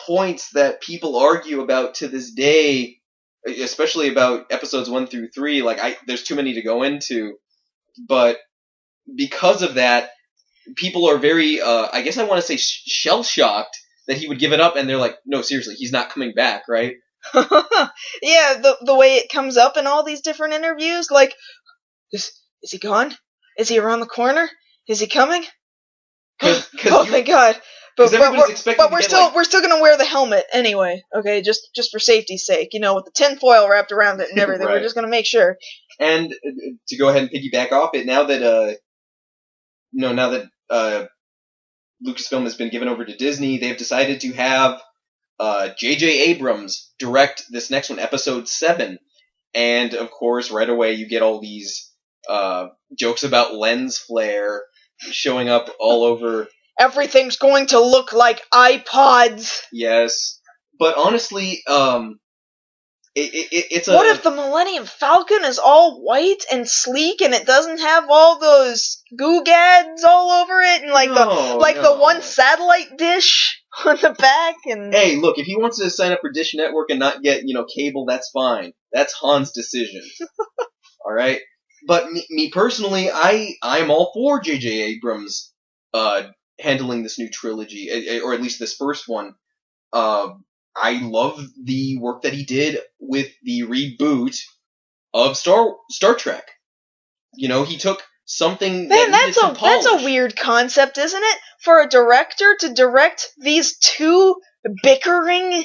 Speaker 2: points that people argue about to this day, especially about episodes 1 through 3. Like, there's too many to go into. But because of that, people are very, I guess I want to say shell-shocked that he would give it up, and they're like, no, seriously, he's not coming back, right?
Speaker 1: Yeah, the way it comes up in all these different interviews, like, is he gone? Is he around the corner? Is he coming? Oh, thank God. But we're still gonna wear the helmet anyway, okay, just for safety's sake, with the tinfoil wrapped around it and everything. Right. We're just gonna make sure.
Speaker 2: And to go ahead and piggyback off it, now that Lucasfilm has been given over to Disney, they've decided to have J.J. Abrams direct this next one, Episode 7. And, of course, right away you get all these jokes about lens flare showing up all over.
Speaker 1: Everything's going to look like iPods.
Speaker 2: Yes. But honestly, it's a...
Speaker 1: What if the Millennium Falcon is all white and sleek and it doesn't have all those googads all over it and the one satellite dish on the back? And
Speaker 2: hey, look, if he wants to sign up for Dish Network and not get, cable, that's fine. That's Han's decision. All right? But me personally, I'm all for J.J. Abrams handling this new trilogy, or at least this first one. I love the work that he did with the reboot of Star Trek. he took something
Speaker 1: Man,
Speaker 2: that needed some polish.
Speaker 1: that's a weird concept, isn't it? For a director to direct these two bickering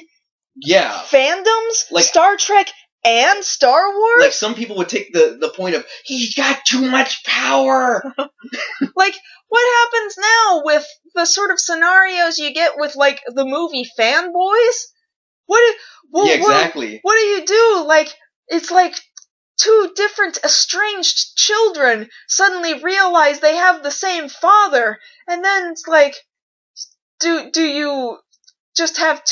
Speaker 1: fandoms,
Speaker 2: like
Speaker 1: Star Trek and Star Wars?
Speaker 2: Like, some people would take the point of, he's got too much power!
Speaker 1: Like, what happens now with the sort of scenarios you get with, like, the movie Fanboys?
Speaker 2: Exactly.
Speaker 1: What do you do? Like, it's like two different estranged children suddenly realize they have the same father, and then it's like, do you just have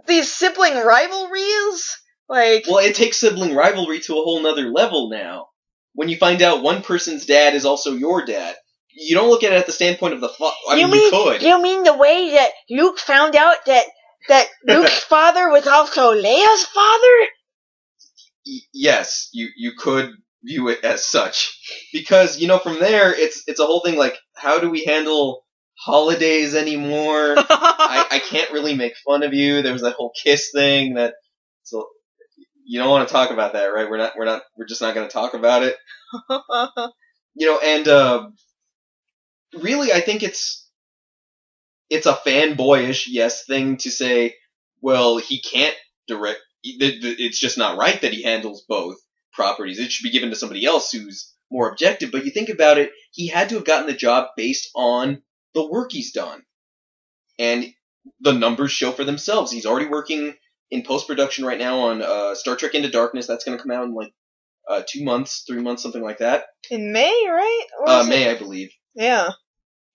Speaker 1: these sibling rivalries? Like,
Speaker 2: well, it takes sibling rivalry to a whole nother level now. When you find out one person's dad is also your dad, you don't look at it at the standpoint of the you could.
Speaker 1: You mean the way that Luke found out that Luke's father was also Leia's father?
Speaker 2: Yes, you could view it as such. Because, from there, it's a whole thing like, how do we handle holidays anymore? I can't really make fun of you. There was that whole kiss thing so you don't want to talk about that, right? We're just not going to talk about it. And really, I think it's a fanboyish thing to say, well, he can't direct. It's just not right that he handles both properties. It should be given to somebody else who's more objective. But you think about it, he had to have gotten the job based on the work he's done. And the numbers show for themselves. He's already working in post-production right now on Star Trek Into Darkness. That's going to come out in like 2 months, 3 months, something like that.
Speaker 1: In May, right?
Speaker 2: May, I believe.
Speaker 1: Yeah.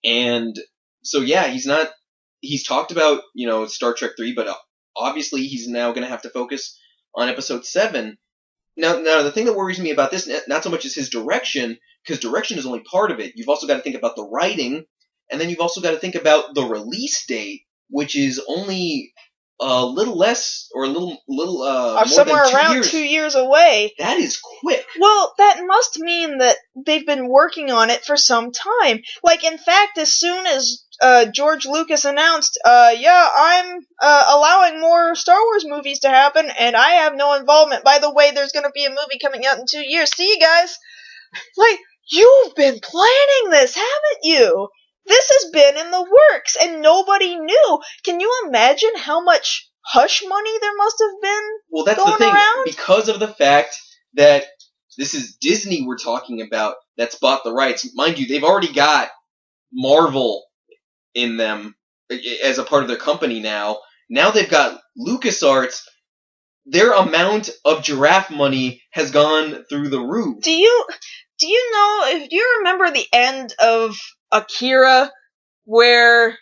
Speaker 2: And so, he's talked about, Star Trek 3, but obviously he's now going to have to focus on Episode 7. Now, the thing that worries me about this, not so much as his direction, because direction is only part of it. You've also got to think about the writing, and then you've also got to think about the release date, which is only a little less, or a little more
Speaker 1: somewhere
Speaker 2: than 2
Speaker 1: around
Speaker 2: years.
Speaker 1: 2 years away.
Speaker 2: That is quick.
Speaker 1: Well, that must mean that they've been working on it for some time. Like, in fact, as soon as George Lucas announced, I'm allowing more Star Wars movies to happen, and I have no involvement. By the way, there's going to be a movie coming out in 2 years. See you guys. Like, you've been planning this, haven't you? This has been in the works, and nobody knew. Can you imagine how much hush money there must have been?
Speaker 2: Well, that's
Speaker 1: going
Speaker 2: the thing.
Speaker 1: Around?
Speaker 2: Because of the fact that this is Disney we're talking about that's bought the rights. Mind you, they've already got Marvel in them as a part of their company now. Now they've got LucasArts. Their amount of giraffe money has gone through the roof.
Speaker 1: Do you remember the end of Akira where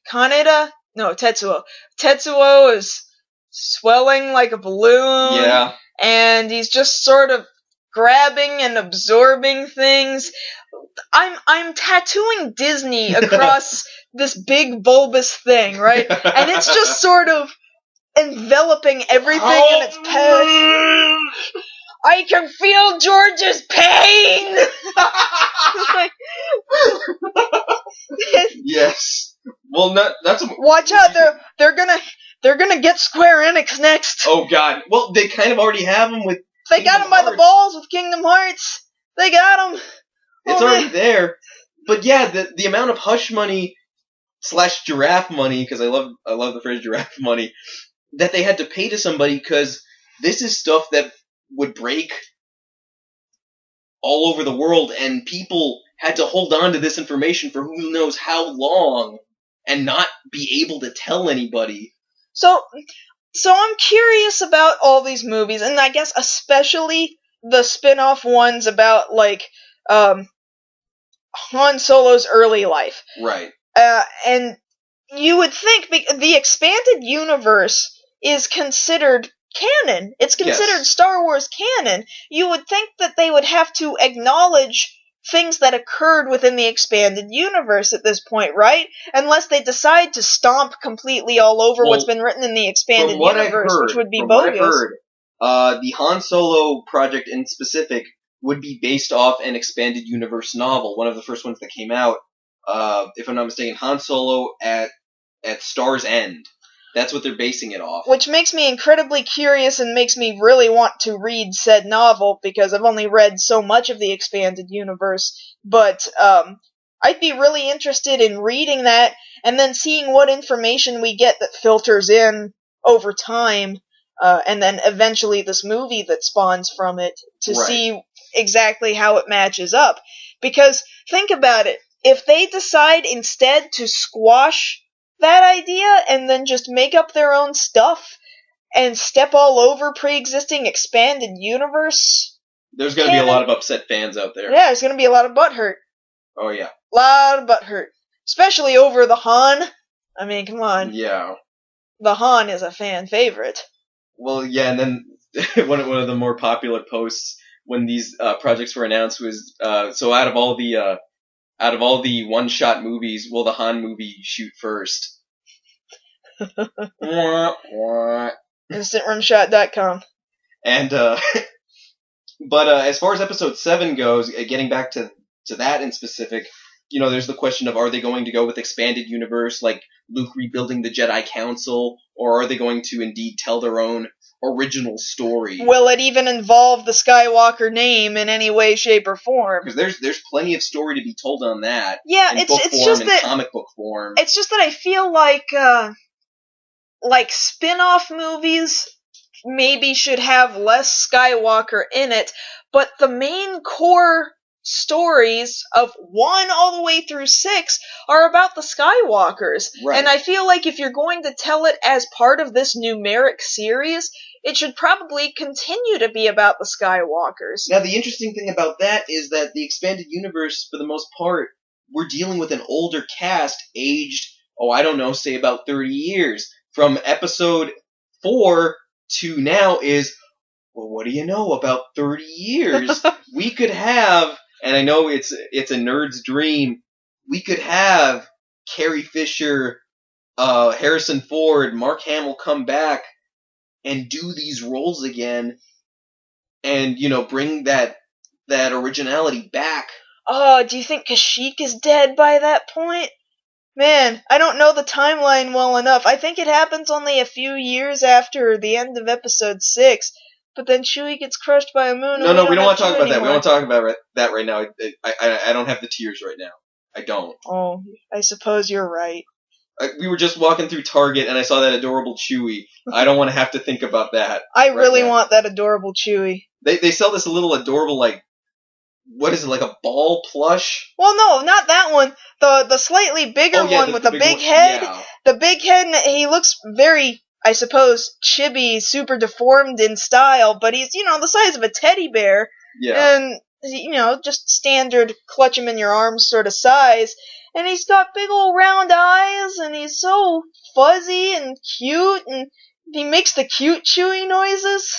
Speaker 1: Kaneda? No, Tetsuo is swelling like a balloon.
Speaker 2: Yeah.
Speaker 1: And he's just sort of grabbing and absorbing things. I'm tattooing Disney across this big bulbous thing, right? And it's just sort of enveloping everything in its path. I can feel George's pain.
Speaker 2: Yes. Well, that's.
Speaker 1: Watch out! They're gonna get Square Enix next.
Speaker 2: Oh God! Well, they kind of already have them with.
Speaker 1: They got them by the balls with Kingdom Hearts. They got them.
Speaker 2: It's already there. But yeah, the amount of hush money / giraffe money, because I love the phrase giraffe money, that they had to pay to somebody, because this is stuff that would break all over the world, and people had to hold on to this information for who knows how long and not be able to tell anybody.
Speaker 1: So I'm curious about all these movies, and I guess especially the spin-off ones about, like, Han Solo's early life.
Speaker 2: Right.
Speaker 1: And you would think the expanded universe is considered canon. It's considered Star Wars canon. You would think that they would have to acknowledge things that occurred within the expanded universe at this point, right? Unless they decide to stomp completely all over what's been written in the expanded universe, which would be bogus.
Speaker 2: What I heard, the Han Solo project in specific would be based off an expanded universe novel, one of the first ones that came out. If I'm not mistaken, Han Solo at Star's End. That's what they're basing it off.
Speaker 1: Which makes me incredibly curious and makes me really want to read said novel, because I've only read so much of the expanded universe. But I'd be really interested in reading that, and then seeing what information we get that filters in over time, and then eventually this movie that spawns from it, to see exactly how it matches up. Because, think about it, if they decide instead to squash that idea and then just make up their own stuff and step all over pre-existing expanded universe,
Speaker 2: there's going to be a lot of upset fans out there.
Speaker 1: Yeah, there's going to be a lot of butthurt.
Speaker 2: Oh, yeah.
Speaker 1: A lot of butthurt. Especially over the Han. I mean, come on.
Speaker 2: Yeah.
Speaker 1: The Han is a fan favorite.
Speaker 2: Well, yeah, and then one of the more popular posts when these projects were announced was, so out of all the one-shot movies, will the Han movie shoot first?
Speaker 1: InstantRumShot.com.
Speaker 2: And, but as far as episode 7 goes, getting back to that in specific, there's the question of, are they going to go with expanded universe, like Luke rebuilding the Jedi Council, or are they going to indeed tell their own original story?
Speaker 1: Will it even involve the Skywalker name in any way, shape, or form?
Speaker 2: Because there's plenty of story to be told on that.
Speaker 1: Yeah,
Speaker 2: in book form, just that comic book form.
Speaker 1: It's just that I feel like spin-off movies maybe should have less Skywalker in it, but the main core stories of 1 all the way through 6 are about the Skywalkers.
Speaker 2: Right.
Speaker 1: And I feel like if you're going to tell it as part of this numeric series, it should probably continue to be about the Skywalkers.
Speaker 2: Now, the interesting thing about that is that the expanded universe, for the most part, we're dealing with an older cast, aged, say about 30 years. From episode 4 to now is, well, what do you know about 30 years? We could have, and I know it's a nerd's dream, we could have Carrie Fisher, Harrison Ford, Mark Hamill come back and do these roles again, and, bring that originality back.
Speaker 1: Oh, do you think Kashyyyk is dead by that point? Man, I don't know the timeline well enough. I think it happens only a few years after the end of episode 6, but then Chewie gets crushed by a moon.
Speaker 2: No, we don't want to talk about that. We don't want to talk about that right now. I don't have the tears right now. I don't.
Speaker 1: Oh, I suppose you're right.
Speaker 2: We were just walking through Target and I saw that adorable Chewie. I don't want to have to think about that.
Speaker 1: I really want that adorable Chewie.
Speaker 2: They sell this little adorable, what is it, like a ball plush?
Speaker 1: Well, no, not that one. The slightly bigger one with the big head.
Speaker 2: Yeah.
Speaker 1: The big head, he looks very, I suppose, chibi, super deformed in style, but he's, the size of a teddy bear.
Speaker 2: Yeah.
Speaker 1: And, just standard clutch him in your arms sort of size. And he's got big old round eyes, and he's so fuzzy and cute, and he makes the cute Chewy noises.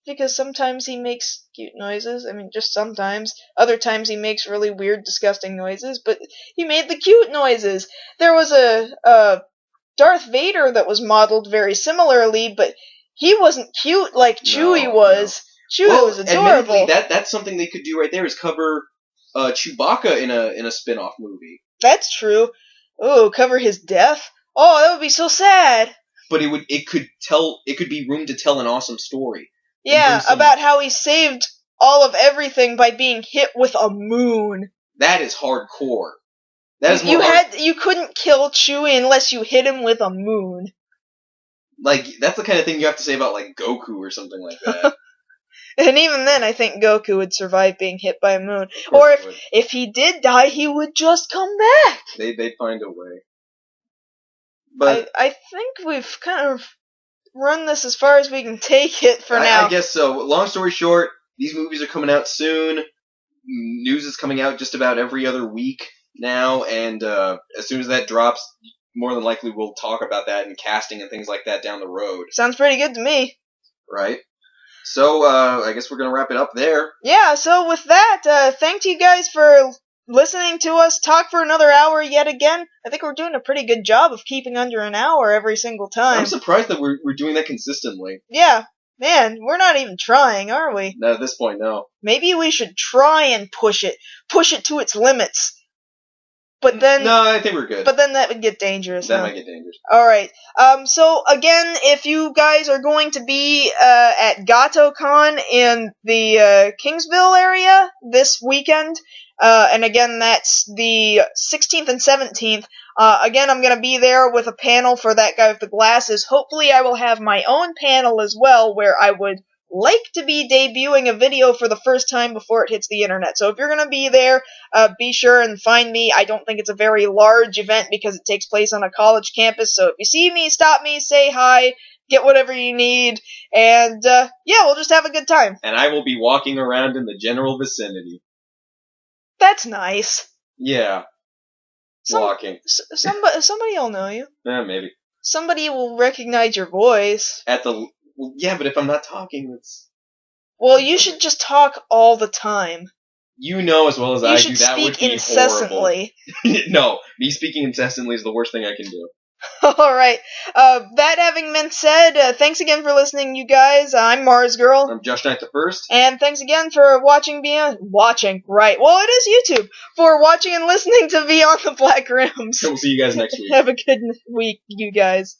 Speaker 1: Because sometimes he makes cute noises. I mean, just sometimes. Other times he makes really weird, disgusting noises, but he made the cute noises. There was a Darth Vader that was modeled very similarly, but he wasn't cute like Chewie was. No. Chewie was adorable.
Speaker 2: Admittedly, that's something they could do right there, is cover Chewbacca in a spin-off movie.
Speaker 1: That's true. Oh, cover his death? Oh, that would be so sad.
Speaker 2: But it could be room to tell an awesome story.
Speaker 1: Yeah, about how he saved all of everything by being hit with a moon.
Speaker 2: That is hardcore. That is
Speaker 1: you couldn't kill Chewie unless you hit him with a moon.
Speaker 2: That's the kind of thing you have to say about, Goku or something like that.
Speaker 1: And even then, I think Goku would survive being hit by a moon. Or if he did die, he would just come back.
Speaker 2: They'd find a way. But
Speaker 1: I think we've kind of run this as far as we can take it for now.
Speaker 2: I guess so. Long story short, these movies are coming out soon. News is coming out just about every other week now, and as soon as that drops, more than likely we'll talk about that and casting and things like that down the road.
Speaker 1: Sounds pretty good to me.
Speaker 2: Right. So, I guess we're going to wrap it up there.
Speaker 1: Yeah, so with that, thank you guys for listening to us talk for another hour yet again. I think we're doing a pretty good job of keeping under an hour every single time.
Speaker 2: I'm surprised that we're doing that consistently.
Speaker 1: Yeah, man, we're not even trying, are we?
Speaker 2: No, at this point, no.
Speaker 1: Maybe we should try and push it to its limits. But then,
Speaker 2: no, I think we're good.
Speaker 1: But then that would get dangerous.
Speaker 2: That might get dangerous.
Speaker 1: Alright. So again, if you guys are going to be at GATOCon in the Kingsville area this weekend, and again that's the 16th and 17th, again I'm going to be there with a panel for that guy with the glasses. Hopefully I will have my own panel as well, where I would like to be debuting a video for the first time before it hits the internet. So if you're going to be there, be sure and find me. I don't think it's a very large event because it takes place on a college campus. So if you see me, stop me, say hi, get whatever you need, and yeah, we'll just have a good time.
Speaker 2: And I will be walking around in the general vicinity.
Speaker 1: That's nice.
Speaker 2: Yeah. Walking.
Speaker 1: Somebody will know you.
Speaker 2: Yeah, maybe.
Speaker 1: Somebody will recognize your voice.
Speaker 2: Well, yeah, but if I'm not talking, it's...
Speaker 1: Well, you should just talk all the time.
Speaker 2: You know as well as I do that would be
Speaker 1: incessantly.
Speaker 2: Horrible. No, me speaking incessantly is the worst thing I can do.
Speaker 1: Alright, that having been said, thanks again for listening, you guys. I'm MarzGurl.
Speaker 2: I'm JoshKnightTheFirst.
Speaker 1: And thanks again for watching, right. Well, it is YouTube. For watching and listening to Beyond the Black Rims.
Speaker 2: So we'll see you guys next week.
Speaker 1: Have a good week, you guys.